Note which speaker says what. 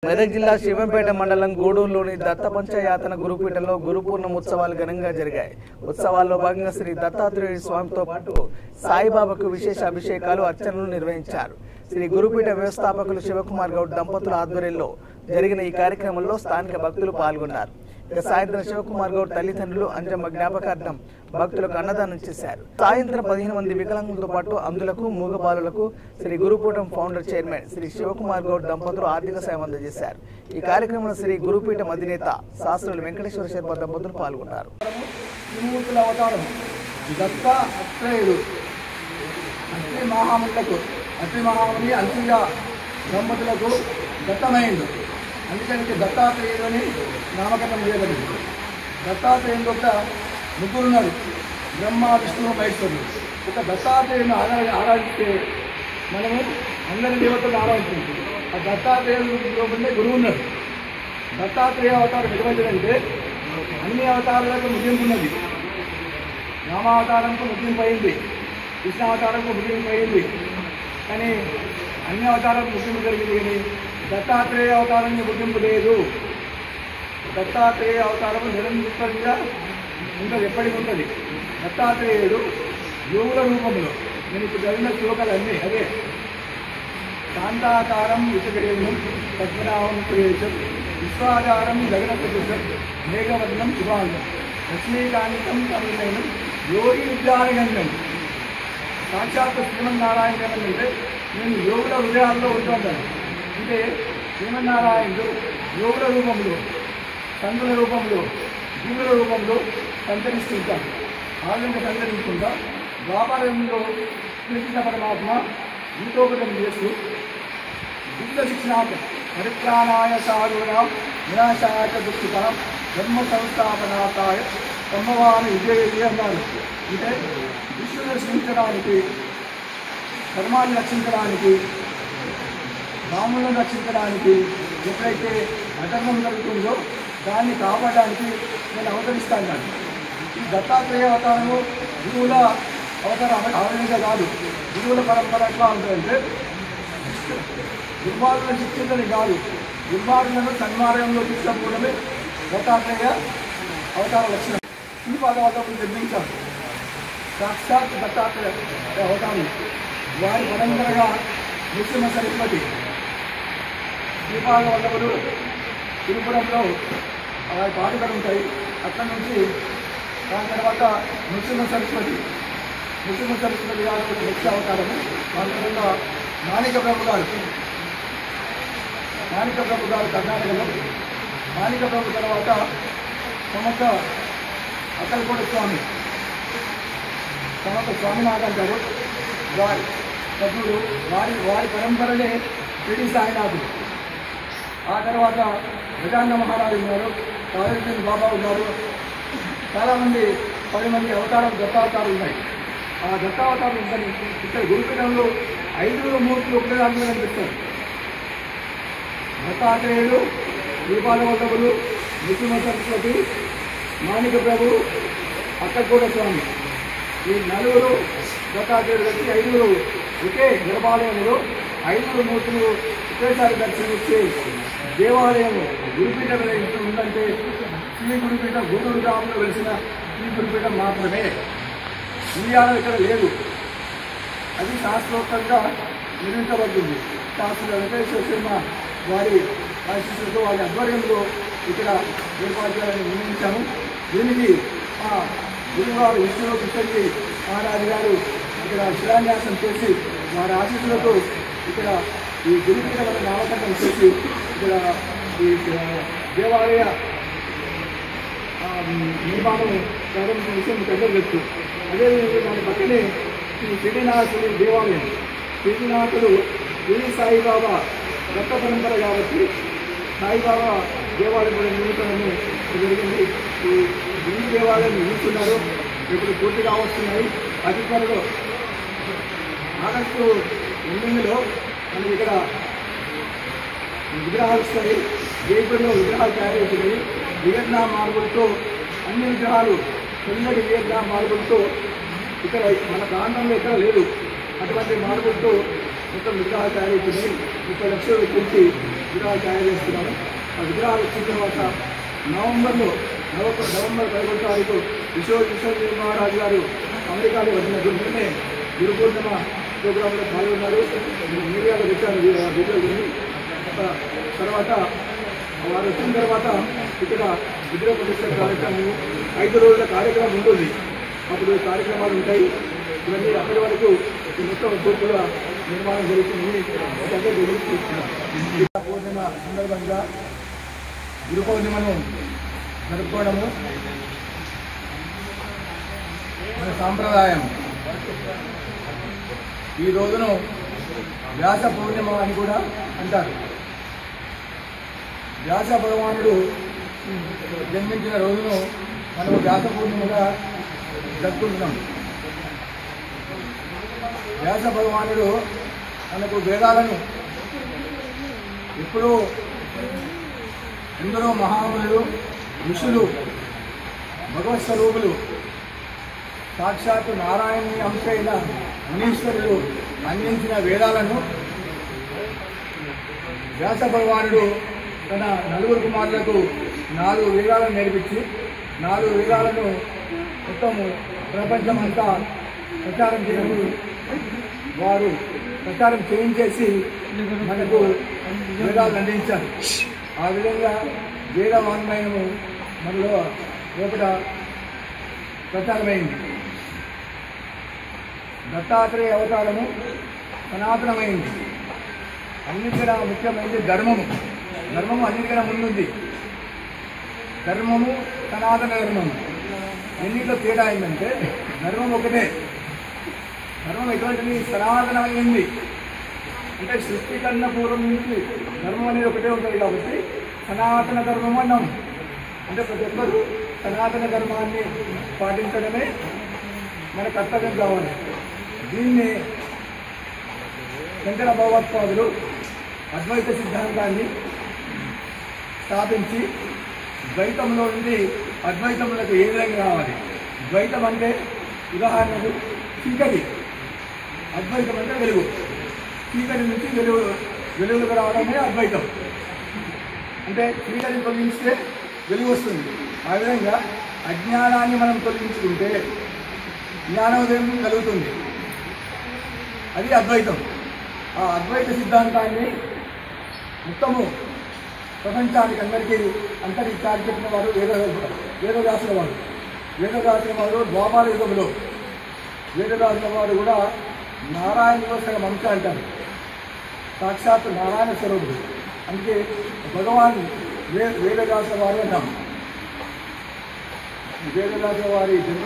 Speaker 1: మెదక్ జిల్లా శివంపేట మండలం గూడూరులోని దత్త పంచయాతన గురుపీఠంలో గురుపూర్ణం ఉత్సవాలు ఘనంగా జరిగాయి. ఉత్సవాల్లో భాగంగా శ్రీ దత్తాత్రేయ స్వామితో పాటు సాయిబాబాకు విశేష అభిషేకాలు, అర్చనలు నిర్వహించారు. శ్రీ గురుపీఠ వ్యవస్థాపకులు శివకుమార్ గౌడ్ దంపతుల ఆధ్వర్యంలో జరిగిన ఈ కార్యక్రమంలో స్థానిక భక్తులు పాల్గొన్నారు. ఇక సాయంత్రం శివకుమార్ గౌడ్ తల్లిదండ్రులు అంజమ్మ జ్ఞాపకార్థం భక్తులకు అన్నదానం చేశారు. సాయంత్రం 15 మంది వికలాంగులతో పాటు అందులకు మూగబాలులకు శ్రీ గురుపీఠం ఫౌండర్ చైర్మన్ శ్రీ శివకుమార్ గౌడ్ దంపతులు ఆర్థిక సాయం అందజేశారు. ఈ కార్యక్రమంలో శ్రీ గురుపీఠం అధినేత శాస్త్రులు వెంకటేశ్వర శర్మ దంపతులు పాల్గొన్నారు.
Speaker 2: మహాముని అంశుయ దంపతులకు దత్తమైంది. అందుకని దత్తాత్రేయుని నామకరణం చేయబడింది. దత్తాత్రేయుని యొక్క ముగ్గురున్నారు, బ్రహ్మ, విష్ణువు, మహేశ్వరుడు. ఒక దత్తాత్రేయుని ఆరాధిస్తే మనము అందరి దేవతలను ఆరాధించింది. ఆ దత్తాత్రేయుని గురువు ఉన్నారు. దత్తాత్రేయ అవతారం ఎటువంటిదంటే అన్ని అవతారాలకు ముగింపు ఉన్నది. రామావతారంకు ముగింపు అయింది, కృష్ణావతారంకు ముగింపు అయింది, కానీ అన్ని అవతారాలకు ముగింపు జరిగింది. కానీ దత్తాత్రేయ అవతారానికి ముగింపు లేదు. దత్తాత్రేయ అవతారం నిరంతరంగా ఉంటుంది, ఎప్పటికీ ఉంటుంది. దత్తాత్రేయుడు యోగుల రూపంలో, నేను ఇప్పుడు జరిగిన శ్లోకాలన్నీ అదే. శాంతాకారం విషగేయం పద్మనాభం సురేశం విశ్వాధారం జగనసదృశం మేఘవర్ణం శుభాంగం లక్ష్మీకాంతం తమిళం యోగి విద్యారగంగం. సాక్షాత్ శ్రీమన్నారాయణ ఏమంటే నేను యోగుల హృదయాల్లో ఉంటుంటాను. అంటే శ్రీమన్నారాయణుడు యోగుల రూపంలో, సంతుల రూపంలో, జీవుల రూపంలో సంచరిస్తుంటాడు. ఆ విధంగా సంచరించుకుంటా ద్వాపరంలో కృష్ణ పరమాత్మ గీతోపదం చేస్తూ బుద్ధ శిక్షణార్థ పరిత్రాణాయ సాధూనాం వినాశాయ దుఃఖితాం ధర్మ సంస్థాపనార్థాయ సంభవామి విజయే అన్నారు. అంటే విష్ణుని రక్షించడానికి, ధర్మాన్ని రక్షించడానికి, రాములను రక్షించడానికి, ఎప్పుడైతే అధర్మం జరుగుతుందో దాన్ని కాపాడడానికి నేను అవతరిస్తాను. ఈ దత్తాత్రేయ అవతారము గురువుల అవతారం ఆవరణగా కాదు. గురువుల పరంపర ఎట్లా ఉంటుందంటే దుర్మార్గులను శిక్షించని కాదు, దుర్మార్గులను సన్మార్గంలో తీసుకపోవడమే దత్తాత్రేయ అవతార లక్షణం. ఈ భాగవతం నిర్మించారు సాక్షాత్ దత్తాత్రేయ అవతారం. వారి పరంపరగా నృసింహ సరస్వతి, శ్రీపాద వల్లభులు తిరుపురంలో వారి పాటుకలు ఉంటాయి. అక్కడి నుంచి దాని తర్వాత నృసింహ సరస్వతి గారు ముఖ్య అవతారము. దాని తర్వాత మాణిక ప్రభు గారు కర్ణాటకలో, మాణిక ప్రభు తర్వాత సమర్థ అక్కలకోట స్వామి, సమర్థ స్వామినాథ్ అంటారు. వారి సభ్యుడు, వారి పరంపరనే షిరిడి సాయినాథుడు. ఆ తర్వాత గజానన మహారాజు ఉన్నారు, కాళేశ్వర బాబా ఉన్నారు. చాలామంది 10 మంది అవతారాలు, దత్తావతారాలు ఉన్నాయి. ఆ దత్తావతారాలు ఉంటాయి. ఇక్కడ గురుపీఠంలో 5 మూర్తులు ఒకటే దాంట్లో కనిపిస్తారు. దత్తాత్రేయుడు, శ్రీపాద వల్లభులు, నృసింహ సరస్వతి, మాణిక ప్రభు, అక్కకోట స్వామి, ఈ 4 దత్తాత్రేయుడు కలిసి 5 ఒకే గర్భాలయంలో 5 మూర్తులు ఒకేసారి దర్శనమిచ్చే దేవాలయం గురుపీఠం ఉందంటే శ్రీ గురుపీఠం గూడూరు గ్రామంలో వెలిసిన శ్రీ గురుపీఠం మాత్రమే. ఇండియాలో ఇక్కడ లేదు. అది శాస్త్రోక్తంగా నిర్మించబడుతుంది. శాస్త్రుల వెంకటేశ్వర శర్మ వారి ఆశీస్సులతో, వారి ఆధ్వర్యంలో ఇక్కడ ఏర్పాటు చేయాలని నిర్ణయించాము. దీనికి గురువారు విష్ణువు కృష్ణజీ మహారాజు గారు ఇక్కడ శిలాన్యాసం చేసి వారి ఆశీస్సులతో ఇక్కడ ఈ గురుపీఠం నామకరణం చేసి ఇక్కడ ఈ దేవాలయ నిర్మాణం ప్రారంభించిన విషయం పెద్దలు తెలుసు. అదేవిధంగా దాని పక్కనే శ్రీ శ్రీనాథుడు దేవాలయం. శ్రీనాథుడు శ్రీ సాయిబాబా దత్త పరంపర కాబట్టి సాయిబాబా దేవాలయం కూడా నిర్మించడము జరిగింది. ఈ 2 దేవాలయం నిర్మిస్తున్నారు. ఇప్పుడు పూర్తిగా వస్తున్నాయి. అతి త్వరలో ఆగస్టు 8లో మనకి ఇక్కడ విగ్రహాలు వస్తాయి. జైపూర్లో విగ్రహాలు తయారు అవుతున్నాయి. వియత్నాం మార్బులతో అన్ని విగ్రహాలు, తెల్లటి వియత్నాం మార్బులతో ఇక్కడ మన ప్రాంతంలో ఎక్కడ లేదు. అటువంటి మార్బులతో మొత్తం విగ్రహాలు తయారు అవుతున్నాయి. 30 లక్షలు పెట్టి విగ్రహాలు తయారు చేస్తున్నాము. ఆ విగ్రహాలు వచ్చిన తర్వాత నవంబర్ 11 తారీఖు విశ్వనాథరాజు గారు అమెరికాలో వచ్చిన గురునే గురు పూర్ణిమ ప్రోగ్రాంలో పాల్గొన్నారు. మీడియాలో వచ్చారు వీడియో. తర్వాత వారు వచ్చిన తర్వాత ఇక్కడ విగ్రహ ప్రతిష్ట కార్యక్రమం 5 రోజుల కార్యక్రమం ఉంటుంది. అప్పుడు కార్యక్రమాలు ఉంటాయి. ఇవన్నీ అప్పటి వరకు మొత్తం పూర్తిగా నిర్మాణం జరుగుతుంది. పూర్ణిమ సందర్భంగా గురు పౌర్ణిమను జరుపుకోవడము మన సాంప్రదాయం. ఈ రోజును వ్యాస పౌర్ణిమ అని కూడా అంటారు. వ్యాస భగవానుడు జన్మించిన రోజును మనము వ్యాస పూర్ణిమగా జరుపుకుంటున్నాం. వ్యాస భగవానుడు మనకు వేదాలను ఎప్పుడూ ఎందరో మహామునులు ఋషులు భగవత్ స్వరూపులు సాక్షాత్తు నారాయణుని అంశైన మునీశ్వరులు అందించిన వేదాలను వ్యాస భగవానుడు తన 4 కుమారులకు 4 వేదాలను నేర్పించి 4 వేదాలను మొత్తము ప్రపంచమంతా ప్రచారం చేయడం వారు ప్రచారం చేయించేసి మనకు వేదాలను అందించారు. ఆ విధంగా వేద వాంగ్మయము మనలో లోపల ప్రచారమైంది. దత్తాత్రేయ అవతారము సనాతనమైంది. అన్నిటికన్నా ముఖ్యమైనది ధర్మము. ధర్మము అన్నిటికన్నా ముందుంది. ధర్మము సనాతన ధర్మము. ఎన్నిట్లో తేడా అయిందంటే ధర్మం ఒకటే. ధర్మం ఎటువంటిది? సనాతనమైంది. అంటే సృష్టి కన్నా పూర్వం నుంచి ధర్మం అనేది ఒకటే ఉంటుంది కాబట్టి సనాతన ధర్మం అన్నాం. అంటే ప్రతి ఒక్కరూ సనాతన ధర్మాన్ని పాటించడమే మన కర్తవ్యం కావాలి. దీన్ని శంకర భగవత్పాదులు అద్వైత సిద్ధాంతాన్ని స్థాపించి ద్వైతంలో నుండి అద్వైతంలోకి ఏ విధంగా రావాలి. ద్వైతం అంటే ఉదాహరణకు చీకటి, అద్వైతం అంటే వెలుగు. చీకటి నుంచి వెలుగులకు రావడమే అద్వైతం. అంటే చీకటిని తొలగిస్తే వెలుగు వస్తుంది. ఆ విధంగా అజ్ఞానాన్ని మనం తొలగించుకుంటే జ్ఞానోదయం కలుగుతుంది. అది అద్వైతం. ఆ అద్వైత సిద్ధాంతాన్ని మొత్తము ప్రపంచానికి అందరికీ చాటి చెప్పిన వారు వేదవ్యాసుల వారు. వేదవ్యాసుల వారు ద్వాపర యుగంలో వేదవ్యాసుల వారు కూడా నారాయణ సగం అంశ అంటారు. సాక్షాత్ నారాయణ స్వరూపుడు. అందుకే భగవాన్ వేదవ్యాసుల వారు అంటాం. వేదవ్యాసుల వారి జన్మ